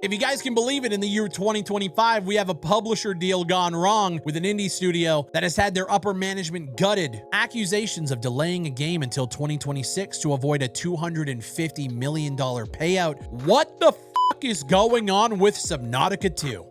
If you guys can believe it, in the year 2025, we have a publisher deal gone wrong with an indie studio that has had their upper management gutted. Accusations of delaying a game until 2026 to avoid a $250 million payout. What the fuck is going on with Subnautica 2?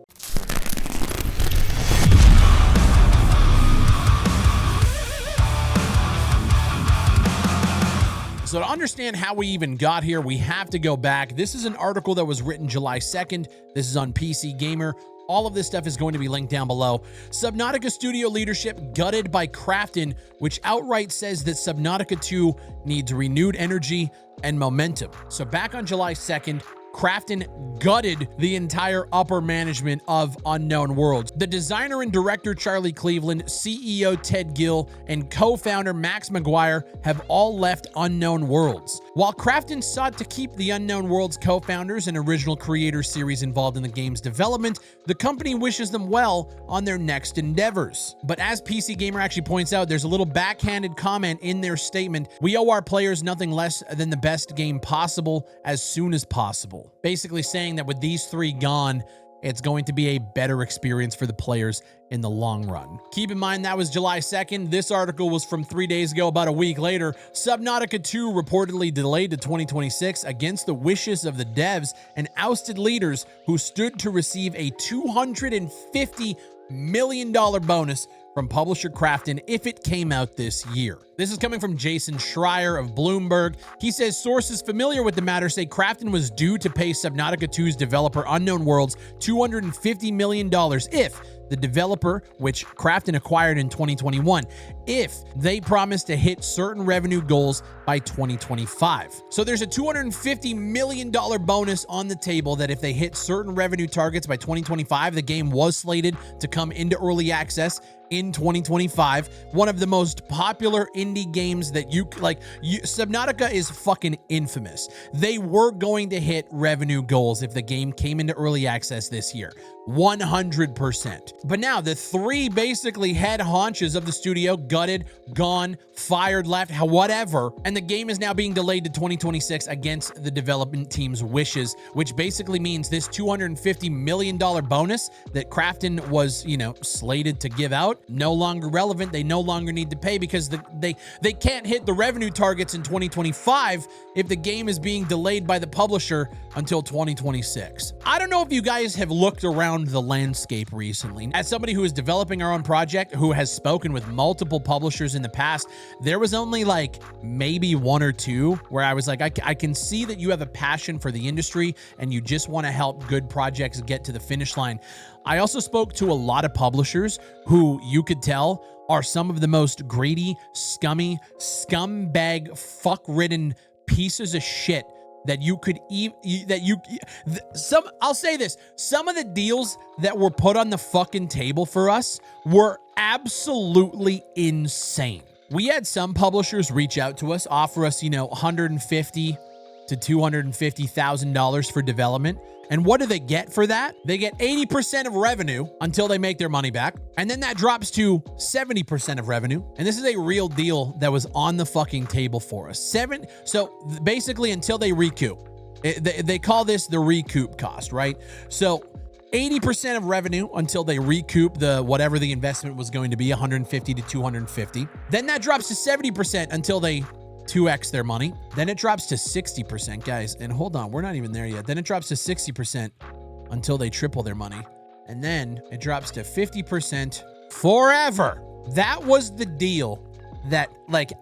So to understand how we even got here, we have to go back. This is an article that was written July 2nd. This is on PC Gamer. All of this stuff is going to be linked down below. Subnautica studio leadership gutted by Krafton, which outright says that Subnautica 2 needs renewed energy and momentum. So back on July 2nd, Krafton gutted the entire upper management of Unknown Worlds. The designer and director Charlie Cleveland, CEO Ted Gill, and co-founder Max McGuire have all left Unknown Worlds. While Krafton sought to keep the Unknown Worlds co-founders and original creators series involved in the game's development, the company wishes them well on their next endeavors. But as PC Gamer actually points out, there's a little backhanded comment in their statement. We owe our players nothing less than the best game possible as soon as possible. Basically saying that with these three gone, it's going to be a better experience for the players in the long run. Keep in mind that was July 2nd. This article was from 3 days ago. About a week later, Subnautica 2 reportedly delayed to 2026 against the wishes of the devs and ousted leaders who stood to receive a $250 million bonus from publisher Krafton if it came out this year. This is coming from Jason Schreier of Bloomberg. He says sources familiar with the matter say Krafton was due to pay Subnautica 2's developer Unknown Worlds $250 million if the developer, which Krafton acquired in 2021, if they promised to hit certain revenue goals by 2025. So there's a $250 million bonus on the table that if they hit certain revenue targets by 2025, the game was slated to come into early access in 2025. One of the most popular indie games that Subnautica is fucking infamous. They were going to hit revenue goals if the game came into early access this year. 100%. But now the three basically head haunches of the studio gutted, gone, fired, left, whatever, and the game is now being delayed to 2026 against the development team's wishes, which basically means this $250 million bonus that Krafton was, slated to give out, no longer relevant. They no longer need to pay because they can't hit the revenue targets in 2025 if the game is being delayed by the publisher until 2026. I don't know if you guys have looked around the landscape recently. As somebody who is developing our own project, who has spoken with multiple publishers in the past, there was only maybe one or two where I was like, I can see that you have a passion for the industry and you just want to help good projects get to the finish line. I also spoke to a lot of publishers who you could tell are some of the most greedy, scummy, scumbag, fuck-ridden pieces of shit that you could I'll say this, some of the deals that were put on the fucking table for us were absolutely insane. We had some publishers reach out to us, offer us, $150,000 to $250,000 for development. And what do they get for that? They get 80% of revenue until they make their money back. And then that drops to 70% of revenue. And this is a real deal that was on the fucking table for us. So basically until they recoup. They call this the recoup cost, right? So 80% of revenue until they recoup whatever the investment was going to be, 150 to 250. Then that drops to 70% until they 2x their money. Then it drops to 60%, guys. And hold on, we're not even there yet. Then it drops to 60% until they triple their money. And then it drops to 50% forever. That was the deal that,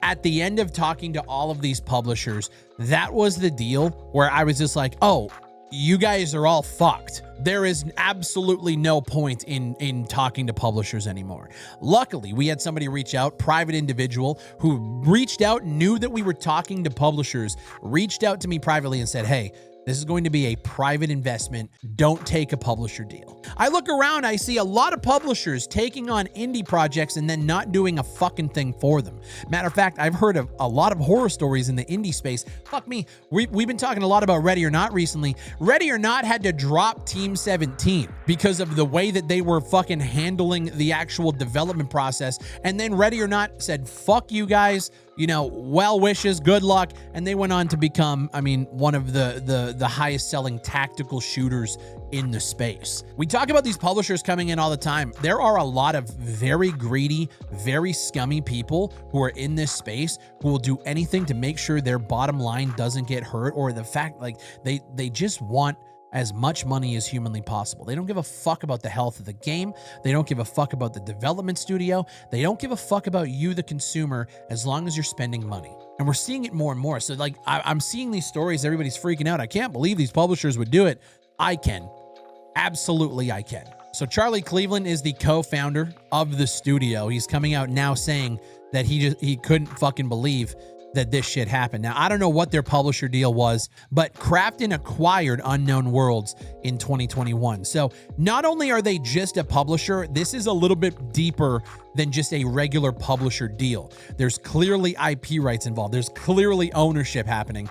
at the end of talking to all of these publishers, that was the deal where I was just like, oh, you guys are all fucked. There is absolutely no point in talking to publishers anymore. Luckily, we had somebody reach out, private individual who reached out, knew that we were talking to publishers, reached out to me privately and said, hey, this is going to be a private investment. Don't take a publisher deal. I look around, I see a lot of publishers taking on indie projects and then not doing a fucking thing for them. Matter of fact, I've heard of a lot of horror stories in the indie space. Fuck me. We've been talking a lot about Ready or Not recently. Ready or Not had to drop Team 17. because of the way that they were fucking handling the actual development process. And then Ready or Not said, fuck you guys, you know, well wishes, good luck. And they went on to become, I mean, one of the highest selling tactical shooters in the space. We talk about these publishers coming in all the time. There are a lot of very greedy, very scummy people who are in this space who will do anything to make sure their bottom line doesn't get hurt, or the fact like they just want as much money as humanly possible. They don't give a fuck about the health of the game. They don't give a fuck about the development studio. They don't give a fuck about you, the consumer, as long as you're spending money. And we're seeing it more and more. So like I'm seeing these stories, everybody's freaking out. I can't believe these publishers would do it. I can. Absolutely, I can. So Charlie Cleveland is the co-founder of the studio. He's coming out now saying that he couldn't fucking believe that this shit happened. Now, I don't know what their publisher deal was, but Krafton acquired Unknown Worlds in 2021. So not only are they just a publisher, this is a little bit deeper than just a regular publisher deal. There's clearly IP rights involved. There's clearly ownership happening.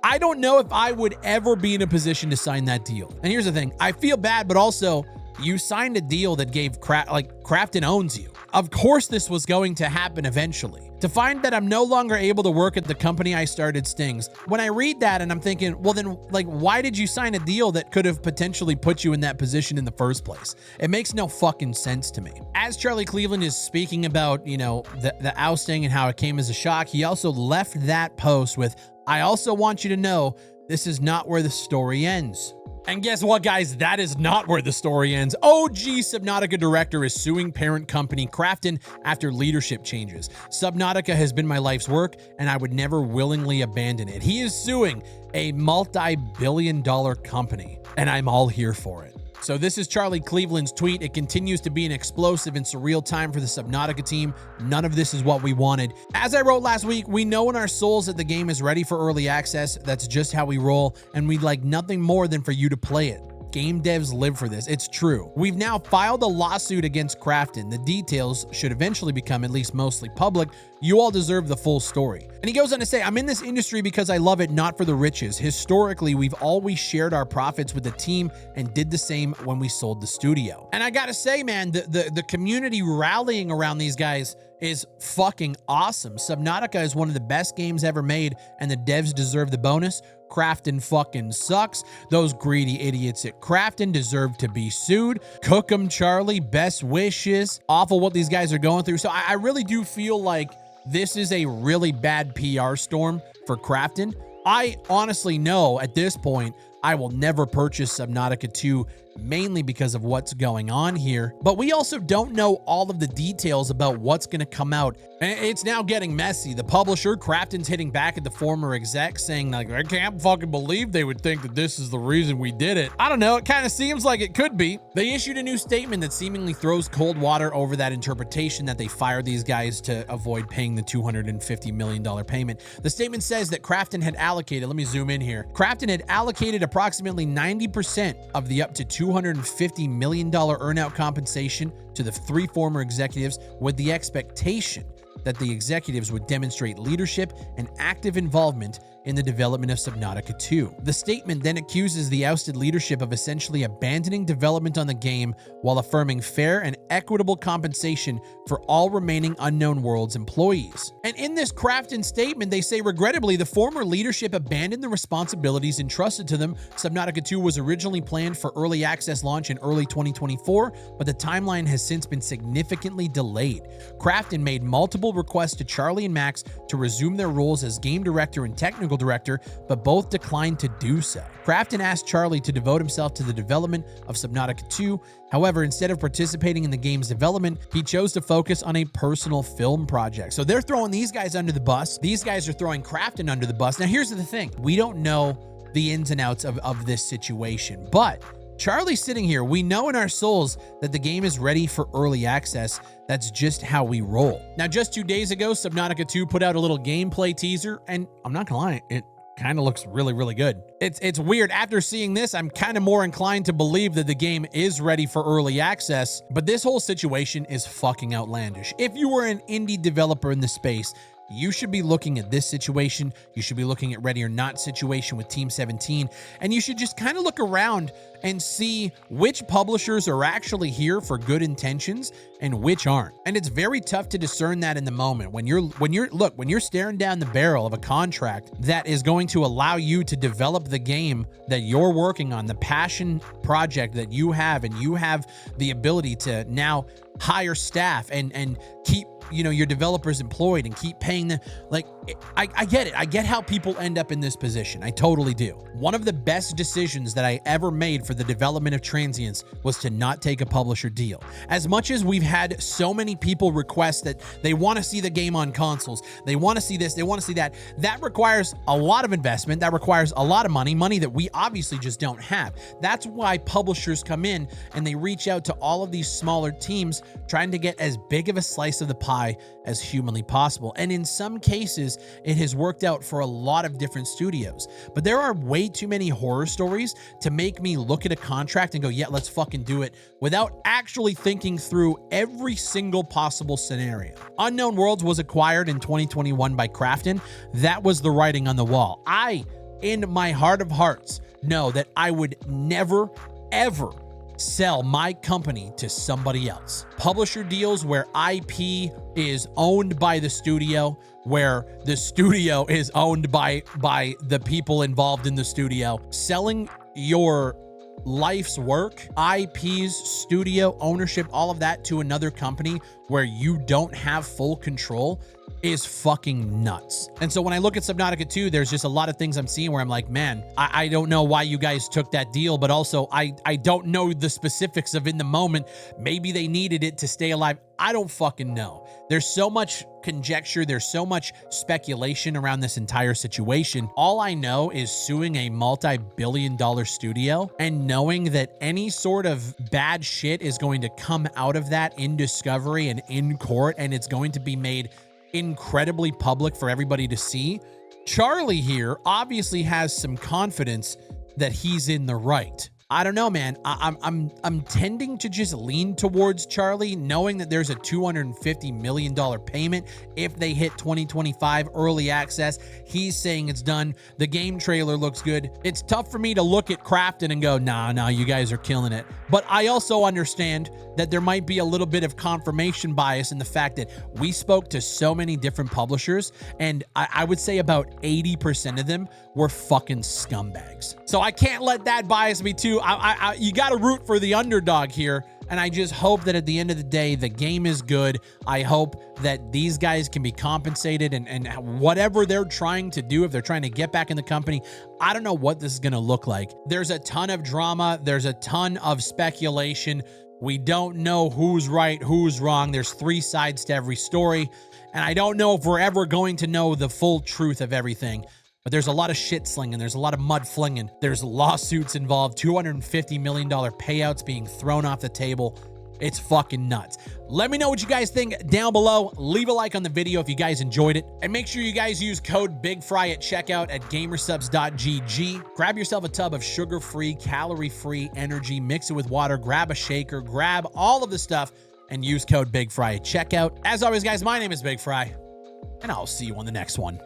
I don't know if I would ever be in a position to sign that deal. And here's the thing, I feel bad, but also you signed a deal that gave Krafton owns you. Of course this was going to happen eventually. To find that I'm no longer able to work at the company I started stings. When I read that and I'm thinking, well then, like, why did you sign a deal that could have potentially put you in that position in the first place? It makes no fucking sense to me. As Charlie Cleveland is speaking about, you know, the ousting and how it came as a shock, he also left that post with, I also want you to know this is not where the story ends. And guess what, guys? That is not where the story ends. OG Subnautica director is suing parent company Krafton after leadership changes. Subnautica has been my life's work, and I would never willingly abandon it. He is suing a multi-billion-dollar company, and I'm all here for it. So this is Charlie Cleveland's tweet. It continues to be an explosive and surreal time for the Subnautica team. None of this is what we wanted. As I wrote last week, we know in our souls that the game is ready for early access. That's just how we roll, and we'd like nothing more than for you to play it. Game devs live for this. It's true. We've now filed a lawsuit against Krafton. The details should eventually become at least mostly public. You all deserve the full story. And he goes on to say, I'm in this industry because I love it, not for the riches. Historically, we've always shared our profits with the team and did the same when we sold the studio. And I gotta say, man, the community rallying around these guys is fucking awesome. Subnautica is one of the best games ever made, and the devs deserve the bonus. Krafton fucking sucks. Those greedy idiots at Krafton deserve to be sued. Cook 'em, Charlie. Best wishes. Awful what these guys are going through. So I really do feel like this is a really bad PR storm for Krafton. I honestly know at this point I will never purchase Subnautica 2, mainly because of what's going on here. But we also don't know all of the details about what's going to come out. And it's now getting messy. The publisher, Krafton's hitting back at the former exec, saying, like, I can't fucking believe they would think that this is the reason we did it. I don't know. It kind of seems like it could be. They issued a new statement that seemingly throws cold water over that interpretation that they fired these guys to avoid paying the $250 million payment. The statement says that Krafton had allocated, let me zoom in here. Krafton had allocated approximately 90% of the up to $250 million earnout compensation to the three former executives, with the expectation that the executives would demonstrate leadership and active involvement in the development of Subnautica 2. The statement then accuses the ousted leadership of essentially abandoning development on the game while affirming fair and equitable compensation for all remaining Unknown Worlds employees. And in this Krafton statement, they say, regrettably, the former leadership abandoned the responsibilities entrusted to them. Subnautica 2 was originally planned for early access launch in early 2024, but the timeline has since been significantly delayed. Krafton made multiple requests to Charlie and Max to resume their roles as game director and technical director, but both declined to do so. Krafton asked Charlie to devote himself to the development of Subnautica 2. However, instead of participating in the game's development, he chose to focus on a personal film project. So they're throwing these guys under the bus. These guys are throwing Krafton under the bus. Now, here's the thing. We don't know the ins and outs of this situation, but Charlie's sitting here. We know in our souls that the game is ready for early access. That's just how we roll. Now, just 2 days ago, Subnautica 2 put out a little gameplay teaser, and I'm not gonna lie, it kind of looks really, really good. It's weird. After seeing this, I'm kind of more inclined to believe that the game is ready for early access, but this whole situation is fucking outlandish. If you were an indie developer in the space you should be looking at this situation. You should be looking at Ready or Not situation with Team 17, and you should just kind of look around and see which publishers are actually here for good intentions and which aren't. And it's very tough to discern that in the moment when you're staring down the barrel of a contract that is going to allow you to develop the game that you're working on, the passion project that you have, and you have the ability to now hire staff and keep your developers employed and keep paying them. Like, I get it. I get how people end up in this position. I totally do. One of the best decisions that I ever made for the development of Transience was to not take a publisher deal. As much as we've had so many people request that they want to see the game on consoles, they want to see this, they want to see that, that requires a lot of investment. That requires a lot of money that we obviously just don't have. That's why publishers come in and they reach out to all of these smaller teams trying to get as big of a slice of the pie as humanly possible. And in some cases, it has worked out for a lot of different studios. But there are way too many horror stories to make me look at a contract and go, yeah, let's fucking do it, without actually thinking through every single possible scenario. Unknown Worlds was acquired in 2021 by Krafton. That was the writing on the wall. I, in my heart of hearts, know that I would never, ever sell my company to somebody else. Publisher deals where IP is owned by the studio, where the studio is owned by the people involved in the studio. Selling your life's work, IPs, studio ownership, all of that to another company where you don't have full control is fucking nuts. And so when I look at Subnautica 2, there's just a lot of things I'm seeing where I'm like, man, I don't know why you guys took that deal, but also I don't know the specifics of in the moment. Maybe they needed it to stay alive. I don't fucking know. There's so much conjecture. There's so much speculation around this entire situation. All I know is suing a multi-billion-dollar studio and knowing that any sort of bad shit is going to come out of that in discovery and in court, and it's going to be made incredibly public for everybody to see. Charlie here obviously has some confidence that he's in the right. I don't know, man. I'm tending to just lean towards Charlie, knowing that there's a $250 million payment if they hit 2025 early access. He's saying it's done. The game trailer looks good. It's tough for me to look at Krafton and go, nah, you guys are killing it. But I also understand that there might be a little bit of confirmation bias in the fact that we spoke to so many different publishers, and I would say about 80% of them were fucking scumbags. So I can't let that bias me too. You got to root for the underdog here. And I just hope that at the end of the day, the game is good. I hope that these guys can be compensated and whatever they're trying to do, if they're trying to get back in the company, I don't know what this is going to look like. There's a ton of drama. There's a ton of speculation. We don't know who's right, who's wrong. There's three sides to every story. And I don't know if we're ever going to know the full truth of everything. But there's a lot of shit slinging. There's a lot of mud flinging. There's lawsuits involved, $250 million payouts being thrown off the table. It's fucking nuts. Let me know what you guys think down below. Leave a like on the video if you guys enjoyed it. And make sure you guys use code BigFry at checkout at gamersubs.gg. Grab yourself a tub of sugar-free, calorie-free energy. Mix it with water. Grab a shaker. Grab all of the stuff and use code BigFry at checkout. As always, guys, my name is BigFry, and I'll see you on the next one.